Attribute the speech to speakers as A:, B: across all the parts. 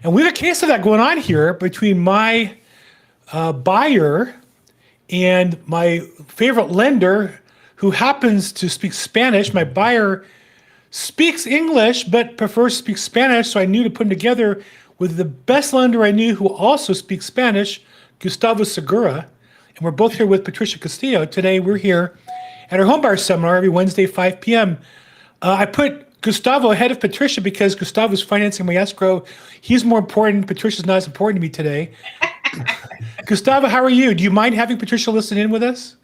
A: And we have a case of that going on here between my buyer and my favorite lender who happens to speak Spanish. My buyer speaks English but prefers to speak Spanish, so I knew to put him together with the best lender I knew who also speaks Spanish, Gustavo Segura. And we're both here with Patricia.Castillo. Today we're here at our homebuyer seminar every Wednesday, 5 p.m. I put Gustavo ahead of Patricia because Gustavo's financing my escrow. He's more important. Patricia's not as important to me today. Gustavo, how are you? Do you mind having Patricia listen in with us?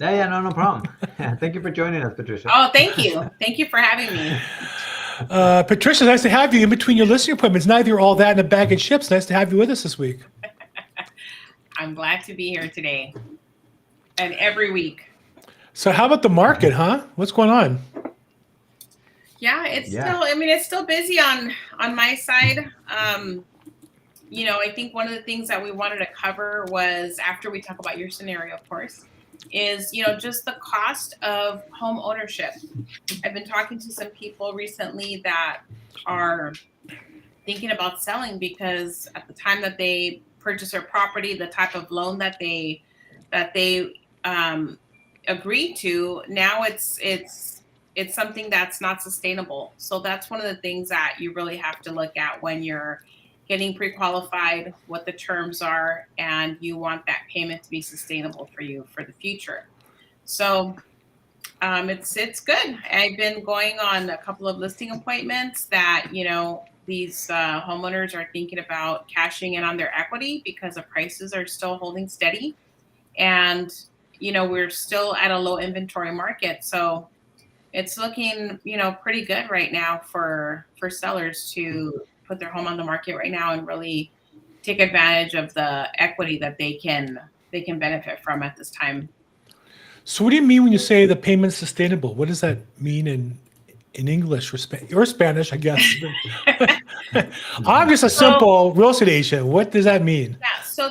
B: Yeah, no problem. Thank you for joining us, Patricia.
C: Oh, thank you. Thank you for having me.
A: Patricia, nice to have you in between your listing appointments. Now that you're all that in a bag of chips, nice to have you with us this week.
C: I'm glad to be here today and every week.
A: So how about the market, huh? What's going on?
C: Yeah, it's still busy on my side. I think one of the things that we wanted to cover was, after we talk about your scenario, of course, is, just the cost of home ownership. I've been talking to some people recently that are thinking about selling because at the time that they purchase their property, the type of loan that they agree to, now it's something that's not sustainable. So that's one of the things that you really have to look at when you're getting pre-qualified, what the terms are, and you want that payment to be sustainable for you for the future. So it's good. I've been going on a couple of listing appointments that, these homeowners are thinking about cashing in on their equity because the prices are still holding steady. And, we're still at a low inventory market. So it's looking, pretty good right now for sellers to put their home on the market right now and really take advantage of the equity that they can benefit from at this time.
A: So what do you mean when you say the payment's sustainable? What does that mean in English or Spanish, I guess? I'm just a simple real estate agent. What does that mean?
C: Yeah. So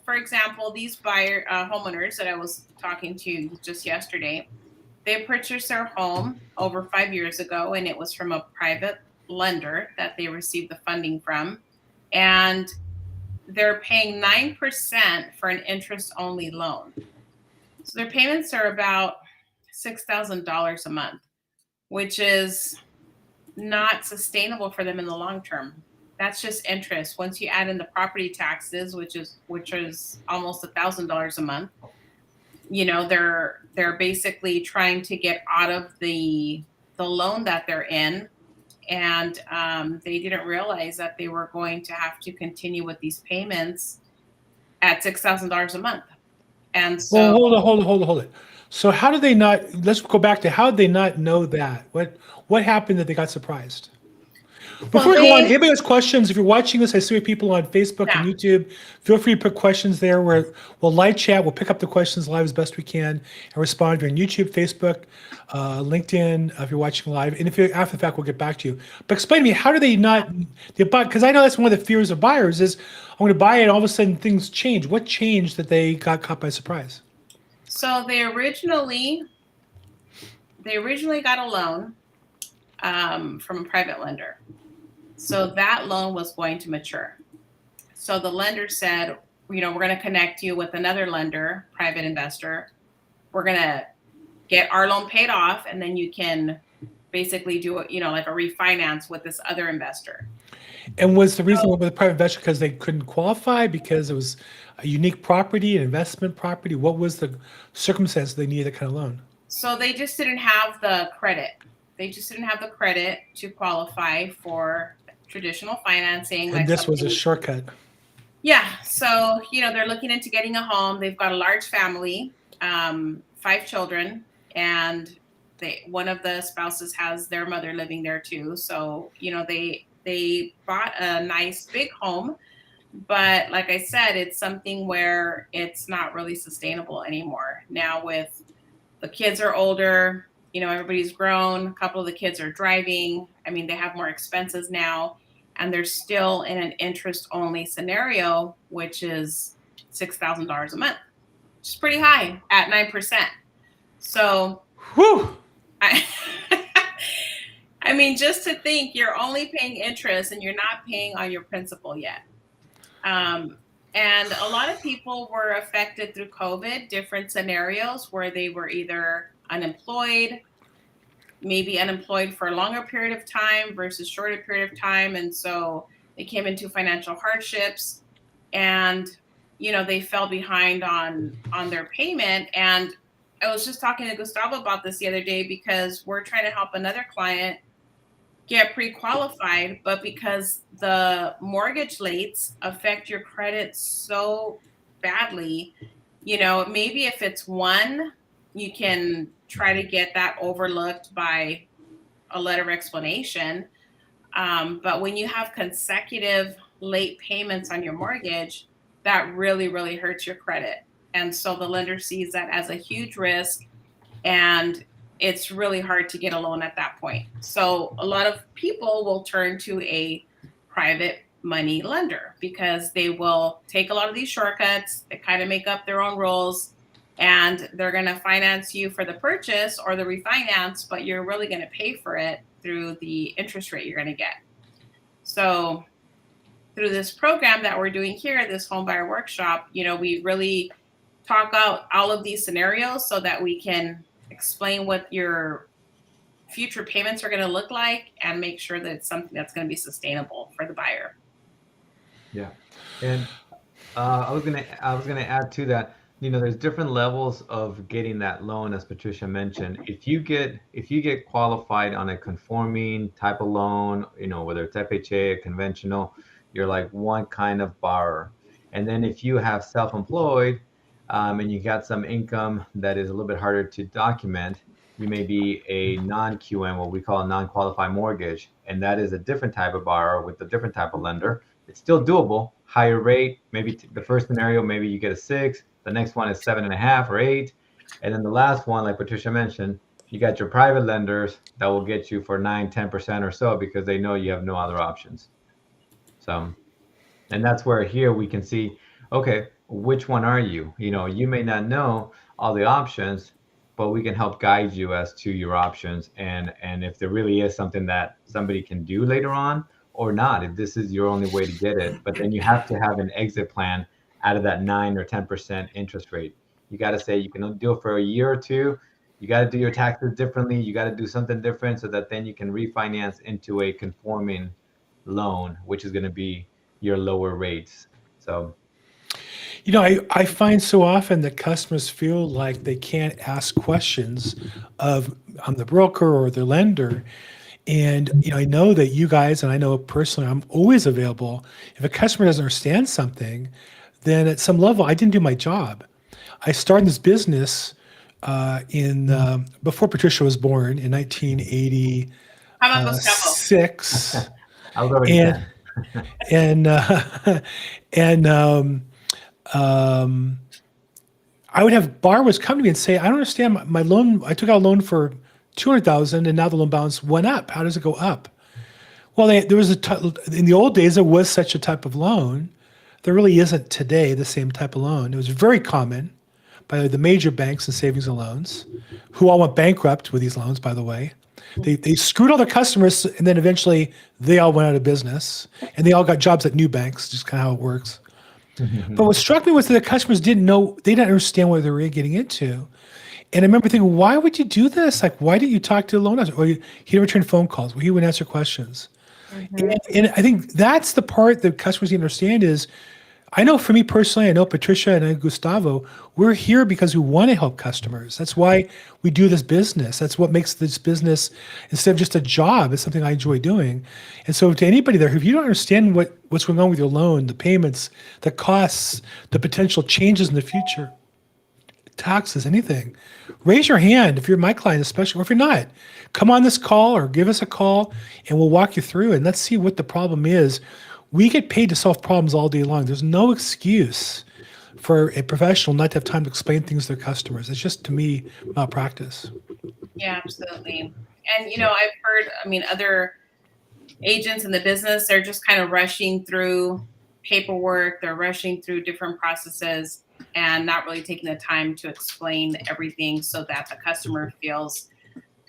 C: for example, these homeowners that I was talking to just yesterday, they purchased their home over 5 years ago, and it was from a private lender that they received the funding from. And they're paying 9% for an interest-only loan. So their payments are about $6,000 a month, which is not sustainable for them in the long term. That's just interest. Once you add in the property taxes, which is almost $1,000 a month, they're basically trying to get out of the loan that they're in, and they didn't realize that they were going to have to continue with these payments at $6,000 a month. And so,
A: well, hold it. So how did they not? Let's go back to how did they not know that? What happened that they got surprised? Before we go on, anybody has questions, if you're watching this, I see people on Facebook and YouTube, feel free to put questions there. We'll live chat. We'll pick up the questions live as best we can and respond during YouTube, Facebook, LinkedIn, if you're watching live. And if you're after the fact, we'll get back to you. But explain to me, how do they not, because I know that's one of the fears of buyers is, I'm going to buy it and all of a sudden things change. What changed that they got caught by surprise?
C: So they originally got a loan from a private lender. So that loan was going to mature. So the lender said, we're going to connect you with another lender, private investor. We're going to get our loan paid off, and then you can basically do like a refinance with this other investor.
A: And was the reason with the private investor because they couldn't qualify, because it was a unique property, an investment property? What was the circumstance they needed that kind of loan?
C: So they just didn't have the credit. They just didn't have the credit to qualify for traditional financing.
A: And this was a shortcut.
C: Yeah. So, they're looking into getting a home. They've got a large family, 5 children, and one of the spouses has their mother living there too. So, they bought a nice big home, but like I said, it's something where it's not really sustainable anymore. Now with the kids are older, everybody's grown. A couple of the kids are driving. They have more expenses now, and they're still in an interest-only scenario, which is $6,000 a month, which is pretty high at 9%. So,
A: whew.
C: I mean, just to think you're only paying interest and you're not paying on your principal yet. And a lot of people were affected through COVID, different scenarios where they were either unemployed, maybe unemployed for a longer period of time versus shorter period of time. And so they came into financial hardships and, they fell behind on their payment. And I was just talking to Gustavo about this the other day because we're trying to help another client get pre-qualified, but because the mortgage rates affect your credit so badly, maybe if it's one, you can try to get that overlooked by a letter of explanation. But when you have consecutive late payments on your mortgage, that really, really hurts your credit. And so the lender sees that as a huge risk, and it's really hard to get a loan at that point. So a lot of people will turn to a private money lender because they will take a lot of these shortcuts. They kind of make up their own rules, and they're going to finance you for the purchase or the refinance, but you're really going to pay for it through the interest rate you're going to get. So through this program that we're doing here, this home buyer workshop, we really talk out all of these scenarios so that we can explain what your future payments are going to look like and make sure that it's something that's going to be sustainable for the buyer.
B: Yeah. And I was gonna add to that. There's different levels of getting that loan, as Patricia mentioned. If you get qualified on a conforming type of loan, whether it's FHA or conventional, you're like one kind of borrower. And then if you have self-employed, and you got some income that is a little bit harder to document, you may be a non-QM, what we call a non-qualified mortgage, and that is a different type of borrower with a different type of lender. It's still doable, higher rate. Maybe the first scenario, maybe you get a 6. The next one is 7.5 or 8, and then the last one, like Patricia mentioned, you got your private lenders that will get you for 9-10% or so because they know you have no other options. So, and that's where here we can see, okay, which one are you? You may not know all the options, but we can help guide you as to your options and if there really is something that somebody can do later on or not, if this is your only way to get it. But then you have to have an exit plan out of that 9 or 10% interest rate. You got to say you can only do it for a year or two. You got to do your taxes differently. You got to do something different so that then you can refinance into a conforming loan, which is going to be your lower rates. So,
A: I find so often that customers feel like they can't ask questions of on the broker or their lender. And I know that you guys, and I know personally, I'm always available. If a customer doesn't understand something, then at some level, I didn't do my job. I started this business in before Patricia was born in 1986.
C: How about Gustavo?
B: I was already
A: and and I would have borrowers come to me and say, "I don't understand my loan. I took out a loan for 200,000, and now the loan balance went up. How does it go up?" Well, there was in the old days there was such a type of loan. There really isn't today the same type of loan. It was very common by the major banks and savings and loans, who all went bankrupt with these loans, by the way. They screwed all their customers, and then eventually they all went out of business, and they all got jobs at new banks, just kind of how it works. But what struck me was that the customers didn't know, they didn't understand what they were getting into. And I remember thinking, why would you do this? Like, why didn't you talk to the loan officer? Or he didn't return phone calls. He wouldn't answer questions. And I think that's the part that customers need to understand is, I know for me personally, I know Patricia and I know Gustavo, we're here because we want to help customers. That's why we do this business. That's what makes this business, instead of just a job, it's something I enjoy doing. And so to anybody there, if you don't understand what's going on with your loan, the payments, the costs, the potential changes in the future, taxes, anything, raise your hand if you're my client, especially, or if you're not. Come on this call or give us a call and we'll walk you through it. And let's see what the problem is. We get paid to solve problems all day long. There's no excuse for a professional not to have time to explain things to their customers. It's just, to me, malpractice.
C: Yeah, absolutely. And, I've heard, other agents in the business, they're just kind of rushing through paperwork. They're rushing through different processes and not really taking the time to explain everything so that the customer feels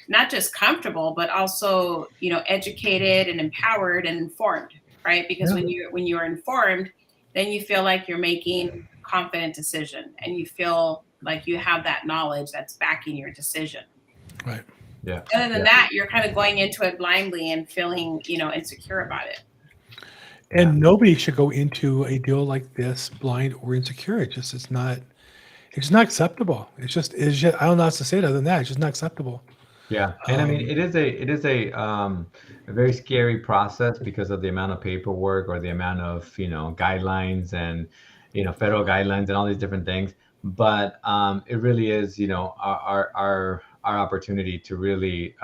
C: not just comfortable, but also, educated and empowered and informed, right? Because
A: Yeah.
C: when you're informed, then you feel like you're making a confident decision, and you feel like you have that knowledge that's backing your decision.
A: Right.
B: Yeah.
C: Other than that, you're kind of going into it blindly and feeling, insecure about it.
A: And nobody should go into a deal like this blind or insecure. It's not acceptable. It's just I don't know how else to say it other than that. It's just not acceptable.
B: Yeah, and I mean, it is a very scary process because of the amount of paperwork or the amount of guidelines and federal guidelines and all these different things. But it really is our opportunity to really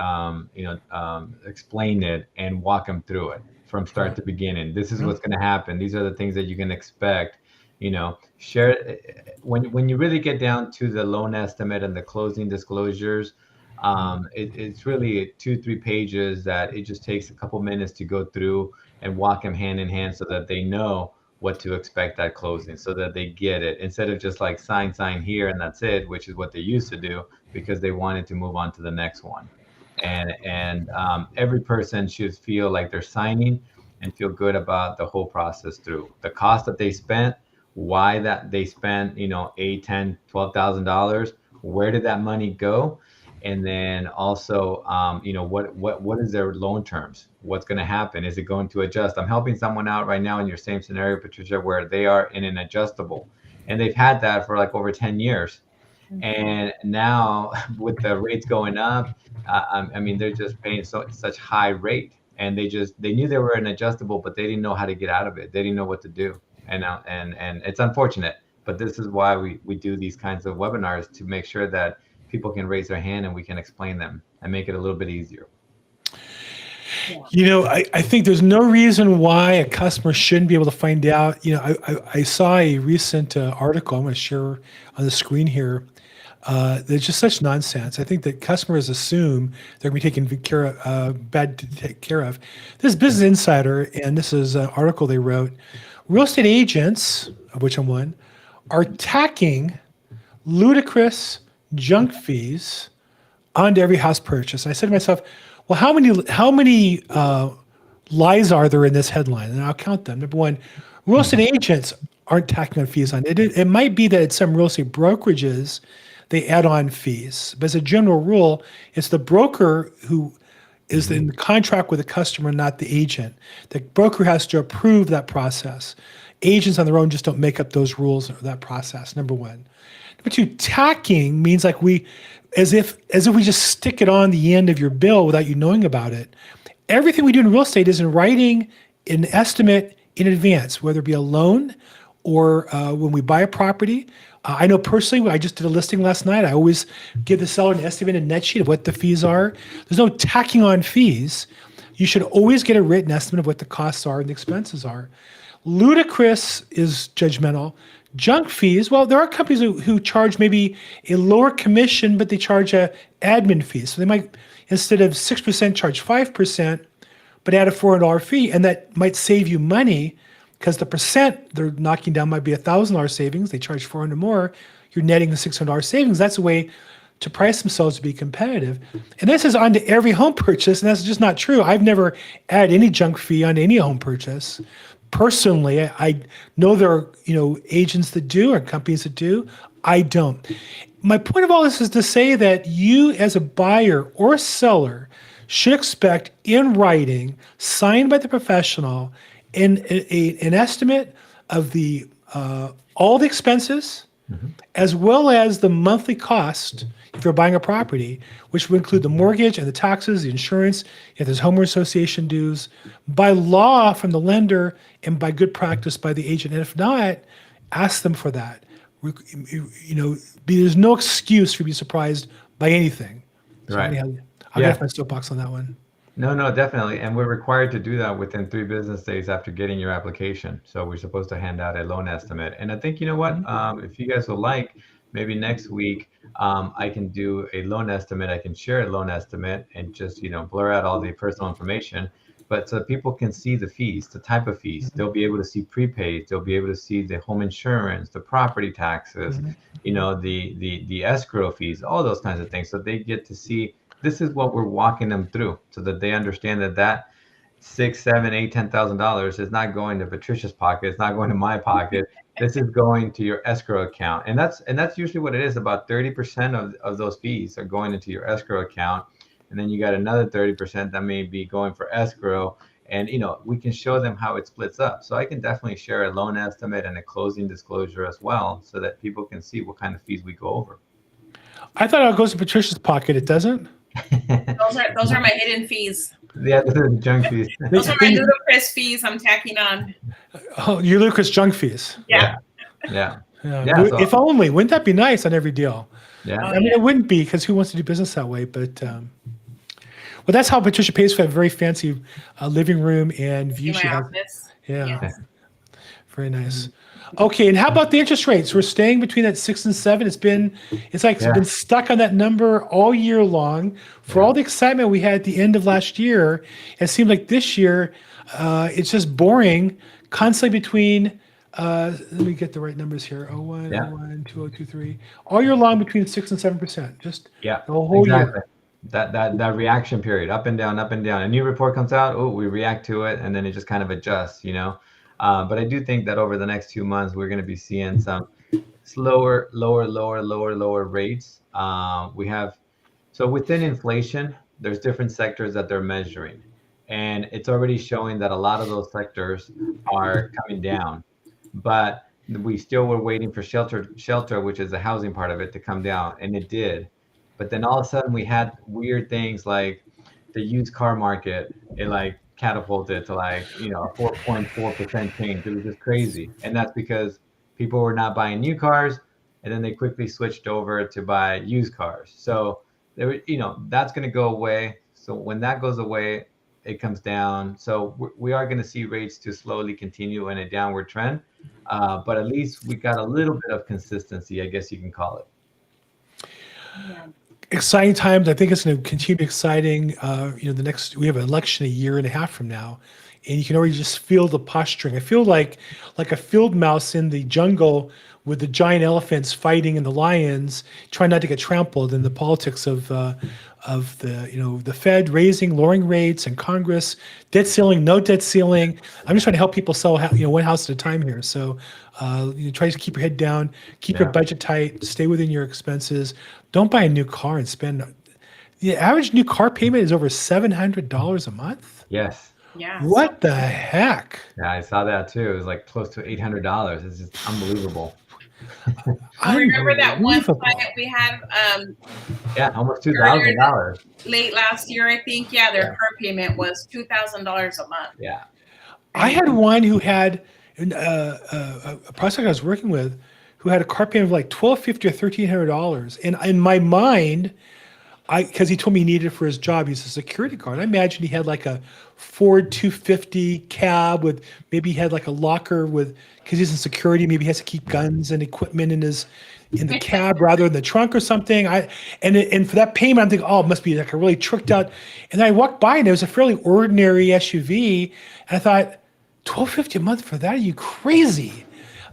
B: explain it and walk them through it from start to beginning. This is what's going to happen. These are the things that you can expect. Share when you really get down to the loan estimate and the closing disclosures. It's really 2-3 pages that it just takes a couple minutes to go through and walk them hand in hand so that they know what to expect at closing, so that they get it instead of just like sign here and that's it, which is what they used to do because they wanted to move on to the next one. And every person should feel like they're signing and feel good about the whole process through the cost that they spent, why that they spent, $8, $10, $12,000, where did that money go? And then also, what is their loan terms? What's going to happen? Is it going to adjust? I'm helping someone out right now in your same scenario, Patricia, where they are in an adjustable, and they've had that for like over 10 years. And now with the rates going up, I mean, they're just paying such high rate, and they knew they were an adjustable, but they didn't know how to get out of it. They didn't know what to do, and it's unfortunate. But this is why we do these kinds of webinars to make sure that people can raise their hand and we can explain them and make it a little bit easier.
A: I think there's no reason why a customer shouldn't be able to find out. I saw a recent article I'm going to share on the screen here. There's just such nonsense. I think that customers assume they're going to be taken bad to take care of. This is Business Insider, and this is an article they wrote. Real estate agents, of which I'm one, are tacking ludicrous junk fees onto every house purchase. I said to myself, well, how many lies are there in this headline? And I'll count them. Number one, real estate agents aren't tacking on fees on it. It might be that at some real estate brokerages, they add on fees. But as a general rule, it's the broker who is in the contract with the customer, not the agent. The broker has to approve that process. Agents on their own just don't make up those rules or that process, number one. Number two, tacking means like as if we just stick it on the end of your bill without you knowing about it. Everything we do in real estate is in writing an estimate in advance, whether it be a loan or when we buy a property. I know personally, I just did a listing last night. I always give the seller an estimated net sheet of what the fees are. There's no tacking on fees. You should always get a written estimate of what the costs are and the expenses are. Ludicrous is judgmental. Junk fees, well, there are companies who charge maybe a lower commission, but they charge a admin fee. So they might, instead of 6%, charge 5%, but add a $400 fee. And that might save you money because the percent they're knocking down might be $1,000 savings. They charge $400 more. You're netting the $600 savings. That's a way to price themselves to be competitive. And this is onto every home purchase, and that's just not true. I've never added any junk fee on any home purchase. Personally, I know there are agents that do or companies that do. I don't. My point of all this is to say that you as a buyer or seller should expect in writing, signed by the professional, an estimate of the all the expenses, as well as the monthly cost if you're buying a property, which would include the mortgage and the taxes, the insurance, if there's homeowner association dues, by law from the lender and by good practice by the agent. And if not, ask them for that. There's no excuse for you to be surprised by anything. So
B: Right.
A: anyhow, I'll get off my soapbox on that one.
B: No, definitely. And we're required to do that within 3 business days after getting your application. So we're supposed to hand out a loan estimate. And I think, if you guys would like, maybe next week, I can do a loan estimate. I can share a loan estimate and just, blur out all the personal information. But so people can see the fees, the type of fees. They'll be able to see prepaid. They'll be able to see the home insurance, the property taxes, the escrow fees, all those kinds of things. So they get to see this is what we're walking them through so that they understand that $6, $7, $8, $10,000 is not going to Patricia's pocket. It's not going to my pocket. This is going to your escrow account. And that's usually what it is. About 30% of those fees are going into your escrow account. And then you got another 30% that may be going for escrow. And, we can show them how it splits up. So I can definitely share a loan estimate and a closing disclosure as well so that people can see what kind of fees we go over.
A: I thought it goes to Patricia's pocket. It doesn't?
C: Those are my hidden fees.
B: Yeah, this is junk fees.
C: Those are my ludicrous fees I'm tacking on.
A: Oh, your Lucas junk fees.
C: Yeah.
B: Yeah.
A: If only. Wouldn't that be nice on every deal?
B: Yeah.
A: I mean, it wouldn't be because who wants to do business that way? But well, that's how Patricia pays for that very fancy living room and view
C: In
A: she
C: my
A: has.
C: office.
A: Yeah.
C: Yes.
A: Very nice. Okay, and how about the interest rates? We're staying between that 6 and 7. It's been stuck on that number all year long. For all the excitement we had at the end of last year, it seemed like this year it's just boring, constantly between. Let me get the right numbers here. 01, 01, 2023. All year long between 6 and 7%. Just the whole year.
B: That reaction period, up and down, up and down. A new report comes out, we react to it, and then it just kind of adjusts, But I do think that over the next 2 months, we're going to be seeing some lower rates. So within inflation, there's different sectors that they're measuring, and it's already showing that a lot of those sectors are coming down, but we still were waiting for shelter, which is the housing part of it, to come down, and it did. But then all of a sudden we had weird things like the used car market. It catapulted to a 4.4% change. It was just crazy. And that's because people were not buying new cars, and then they quickly switched over to buy used cars. So that's going to go away. So when that goes away, it comes down. So we are going to see rates to slowly continue in a downward trend. But at least we got a little bit of consistency, I guess you can call it.
C: Yeah.
A: Exciting times. I think it's going to continue exciting. We have an election a year and a half from now, and you can already just feel the posturing. I feel like a field mouse in the jungle with the giant elephants fighting and the lions, trying not to get trampled in the politics of the Fed lowering rates, and Congress, debt ceiling, no debt ceiling. I'm just trying to help people sell one house at a time here. So try to keep your head down, keep your budget tight, stay within your expenses. Don't buy a new car and spend. The average new car payment is over $700 a month.
B: Yes.
C: Yeah.
A: What the heck?
B: Yeah, I saw that too. It was close to $800. It's just unbelievable.
C: I remember that one client we had.
B: Almost $2,000.
C: Late last year, I think. Yeah, their car payment was $2,000 a month.
B: Yeah.
A: I had one who had a prospect I was working with who had a car payment of like $1,250 or $1,300, and in my mind, because he told me he needed it for his job, he's a security guard. I imagine he had like a Ford 250 cab with maybe he had like a locker with, because he's in security, maybe he has to keep guns and equipment in the cab rather than the trunk or something. And for that payment, I'm thinking, it must be like a really tricked out. And then I walked by and it was a fairly ordinary SUV, and I thought, $1,250 a month for that? Are you crazy?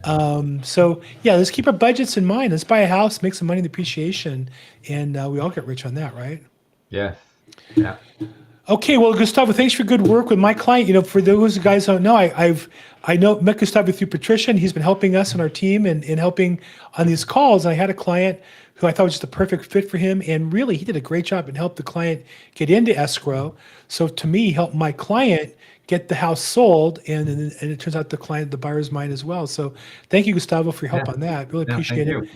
A: So let's keep our budgets in mind. Let's buy a house, make some money in depreciation, and we all get rich on that, right?
B: Yes. Yeah.
A: Okay, well, Gustavo, thanks for good work with my client. For those guys who don't know, I met Gustavo through Patricia, and he's been helping us and our team and helping on these calls. And I had a client who I thought was just the perfect fit for him, and really he did a great job and helped the client get into escrow. So to me, he helped my client get the house sold, and it turns out the buyer's mine as well. So thank you, Gustavo, for your help on that. Really appreciate it.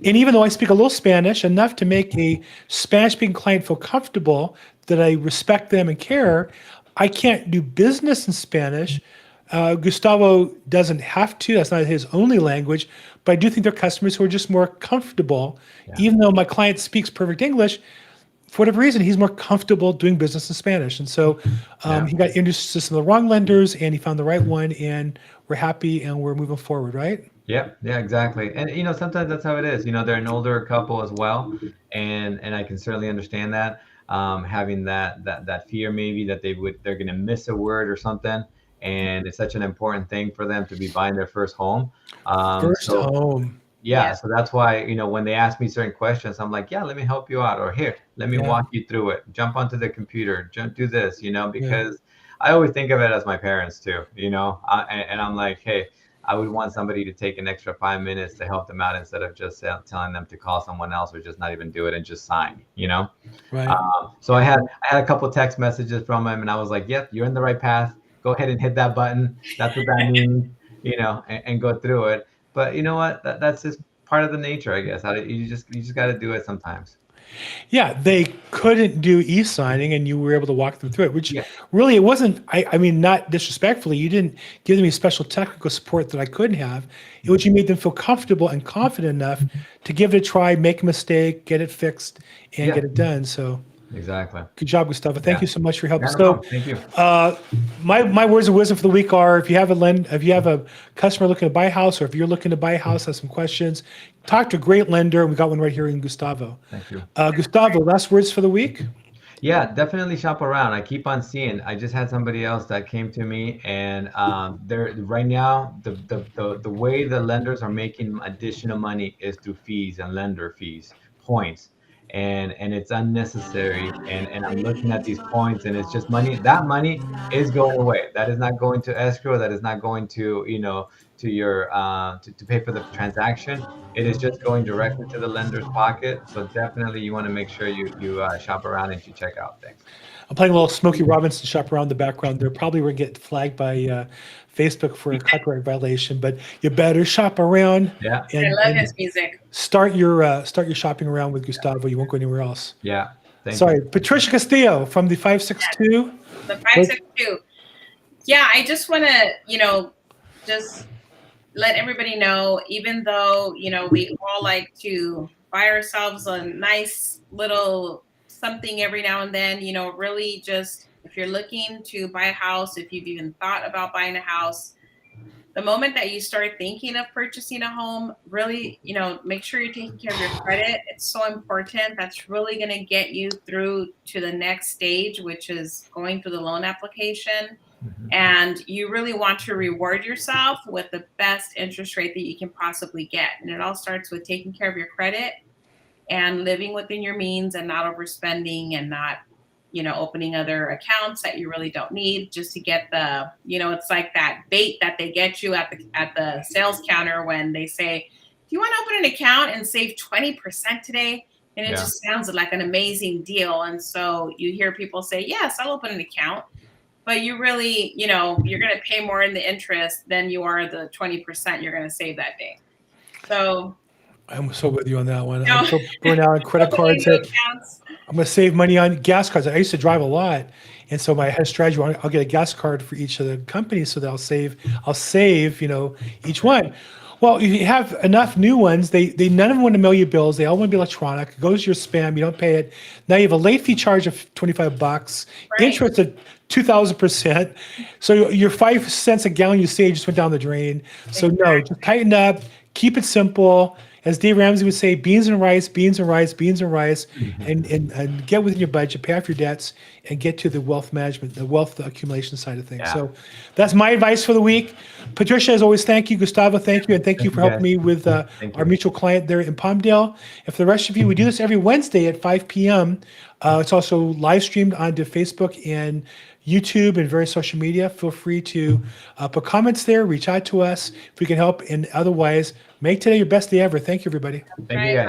A: And even though I speak a little Spanish, enough to make a Spanish-speaking client feel comfortable that I respect them and care, I can't do business in Spanish. Gustavo doesn't have to. That's not his only language. But I do think there are customers who are just more comfortable, even though my client speaks perfect English. For whatever reason, he's more comfortable doing business in Spanish. And so he got introduced to some of the wrong lenders, and he found the right one, and we're happy and we're moving forward, right?
B: Yeah, exactly. And sometimes that's how it is. They're an older couple as well, and I can certainly understand that. Having that fear maybe that they're going to miss a word or something, and it's such an important thing for them to be buying their first home.
A: First home.
B: Yeah, so that's why, when they ask me certain questions, I'm like, yeah, let me help you out, or here, let me
A: Yeah.
B: walk you through it. Jump onto the computer, do this,
A: Yeah.
B: because I always think of it as my parents too, and I'm like, hey, I would want somebody to take an extra 5 minutes to help them out instead of just telling them to call someone else or just not even do it and just sign.
A: Right.
B: So I had a couple text messages from him, and I was like, yep, you're in the right path. Go ahead and hit that button. That's what that means, and go through it. But you know what? That's just part of the nature, I guess. You just got to do it sometimes.
A: Yeah, they couldn't do e-signing, and you were able to walk them through it, which
B: Yeah.
A: really it wasn't. I mean, not disrespectfully, you didn't give them any special technical support that I couldn't have. It was you made them feel comfortable and confident enough to give it a try, make a mistake, get it fixed, and
B: Yeah.
A: get it done. So
B: Exactly.
A: good job, Gustavo. Thank
B: Yeah.
A: you so much for your help.
B: Yeah, no
A: So,
B: problem. Thank you.
A: my words of wisdom for the week are: if you have a customer looking to buy a house, or if you're looking to buy a house, have some questions, talk to a great lender. We got one right here in Gustavo.
B: Thank you.
A: Gustavo, last words for the week.
B: Yeah, definitely shop around. I keep on seeing. I just had somebody else that came to me, and they're right now the way the lenders are making additional money is through fees and lender fees, points, and it's unnecessary. And I'm looking at these points, and it's just money. That money is going away. That is not going to escrow. That is not going to to your to pay for the transaction. It is just going directly to the lender's pocket. So definitely you want to make sure you shop around and you check out things.
A: I'm playing a little Smokey Robinson shop around the background there. Probably we're getting flagged by Facebook for a copyright violation, but you better shop around
B: Yeah,
C: I
A: and,
C: love
A: and
C: his music.
A: start your shopping around with Gustavo. You won't go anywhere else.
B: yeah. Thank
A: Sorry,
B: you.
A: Patricia Castillo from the 562.
C: The 562. Yeah, I just want to, just let everybody know, even though, we all like to buy ourselves a nice little something every now and then, really just if you're looking to buy a house, if you've even thought about buying a house, the moment that you start thinking of purchasing a home, really, make sure you're taking care of your credit. It's so important. That's really going to get you through to the next stage, which is going through the loan application. And you really want to reward yourself with the best interest rate that you can possibly get. And it all starts with taking care of your credit and living within your means and not overspending and not, opening other accounts that you really don't need just to get the, it's like that bait that they get you at the sales counter when they say, do you want to open an account and save 20% today? And it just sounds like an amazing deal. And so you hear people say, yes, I'll open an account. But you really, you're going to pay more in the interest than you are the 20% you're going to save that day. So
A: I'm so with you on that one.
C: No.
A: I'm so going out on credit cards. I'm going to save money on gas cards. I used to drive a lot, and so my head strategy, I'll get a gas card for each of the companies so that I'll save, each one. Well, if you have enough new ones, they none of them want to mail you bills. They all want to be electronic. It goes to your spam. You don't pay it. Now you have a late fee charge of $25,
C: Right.
A: interest of 2,000%. So your 5 cents a gallon you save just went down the drain. So no, just tighten up. Keep it simple. As Dave Ramsey would say, beans and rice, beans and rice, beans and rice, and get within your budget, pay off your debts, and get to the wealth management, the wealth accumulation side of things.
B: Yeah.
A: So that's my advice for the week. Patricia, as always, thank you. Gustavo, thank you. And thank you for helping me with our mutual client there in Palmdale. And for the rest of you, we do this every Wednesday at 5 p.m. It's also live streamed onto Facebook and YouTube and various social media. Feel free to put comments there, reach out to us if we can help. And otherwise, make today your best day ever. Thank you, everybody.
B: Thank you, guys.